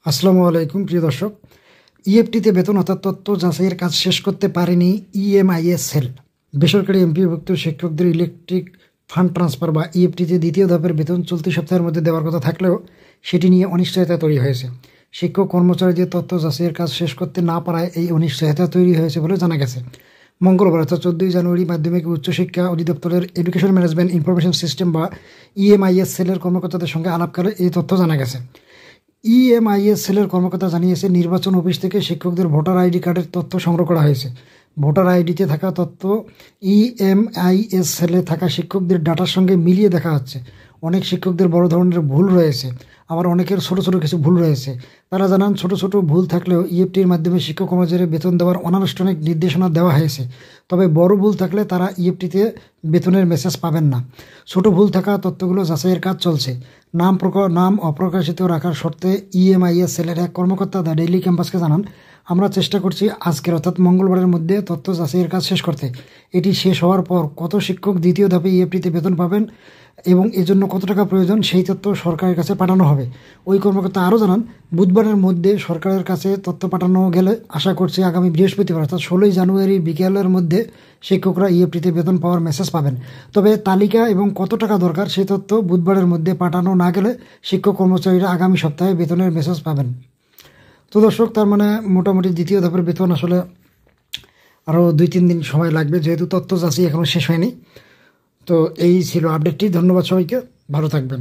আসসালামু আলাইকুম প্রিয় দর্শক। ইএফটিতে বেতন অর্থাৎ তথ্য যাচাইয়ের কাজ শেষ করতে পারেনি ইএমআইএস সেল। বেসরকারি এমপিভুক্ত শিক্ষকদের ইলেকট্রিক ফান্ড ট্রান্সফার বা ইএফটিতে দ্বিতীয় ধাপের বেতন চলতি সপ্তাহের মধ্যে দেওয়ার কথা থাকলেও সেটি নিয়ে অনিশ্চয়তা তৈরি হয়েছে। শিক্ষক কর্মচারীদের তথ্য যাচাইয়ের কাজ শেষ করতে না পারায় এই অনিশ্চয়তা তৈরি হয়েছে বলে জানা গেছে। মঙ্গলবার অর্থাৎ 14 জানুয়ারি মাধ্যমিক ও উচ্চশিক্ষা অধিদপ্তরের এডুকেশন ম্যানেজমেন্ট ইনফরমেশন সিস্টেম বা ইএমআইএস সেলের কর্মকর্তাদের সঙ্গে আলাপকালে এই তথ্য জানা গেছে। ইএমআইএস সেলের কর্মকর্তা জানিয়েছে, নির্বাচন অফিস থেকে শিক্ষকদের ভোটার আইডি কার্ডের তথ্য সংগ্রহ করা হয়েছে। ভোটার আইডিতে থাকা তথ্য ইএমআইএস সেলে থাকা শিক্ষকদের ডাটার সঙ্গে মিলিয়ে দেখা হচ্ছে। অনেক শিক্ষকদের বড় ধরনের ভুল রয়েছে, আবার অনেকের ছোট ছোট কিছু ভুল রয়েছে। তারা জানান, ছোট ছোট ভুল থাকলেও ইএফটির মাধ্যমে শিক্ষক কর্মচারীদের বেতন দেওয়ার অনানুষ্ঠানিক নির্দেশনা দেওয়া হয়েছে। তবে বড় ভুল থাকলে তারা ইএফটিতে বেতনের মেসেজ পাবেন না। ছোট ভুল থাকা তথ্যগুলো যাচাইয়ের কাজ চলছে। নাম অপ্রকাশিত রাখার শর্তে ইএমআইএস সেলের এক কর্মকর্তা দ্য ডেইলি ক্যাম্পাসকে জানান, আমরা চেষ্টা করছি আজকের অর্থাৎ মঙ্গলবারের মধ্যে তথ্য যাচাইয়ের কাজ শেষ করতে। এটি শেষ হওয়ার পর কত শিক্ষক দ্বিতীয় ধাপে ইএফটিতে বেতন পাবেন এবং এজন্য কত টাকা প্রয়োজন সেই তথ্য সরকারের কাছে পাঠানো হবে। ওই কর্মকর্তা আরও জানান, বুধবারের মধ্যে সরকারের কাছে তথ্য পাঠানো গেলে আশা করছি আগামী বৃহস্পতিবার অর্থাৎ 16 জানুয়ারি বিকেলের মধ্যে শিক্ষকরা ইএফটিতে বেতন পাওয়ার মেসেজ পাবেন। তবে তালিকা এবং কত টাকা দরকার সেই তথ্য বুধবারের মধ্যে পাঠানো না গেলে শিক্ষক কর্মচারীরা আগামী সপ্তাহে বেতনের মেসেজ পাবেন। তো দর্শক, তার মানে মোটামুটি দ্বিতীয় ধাপের বেতন আসলে আরও 2-3 দিন সময় লাগবে, যেহেতু তথ্য যাচাই এখনও শেষ হয়নি। তো এই ছিল আপডেটটি। ধন্যবাদ সবাইকে, ভালো থাকবেন।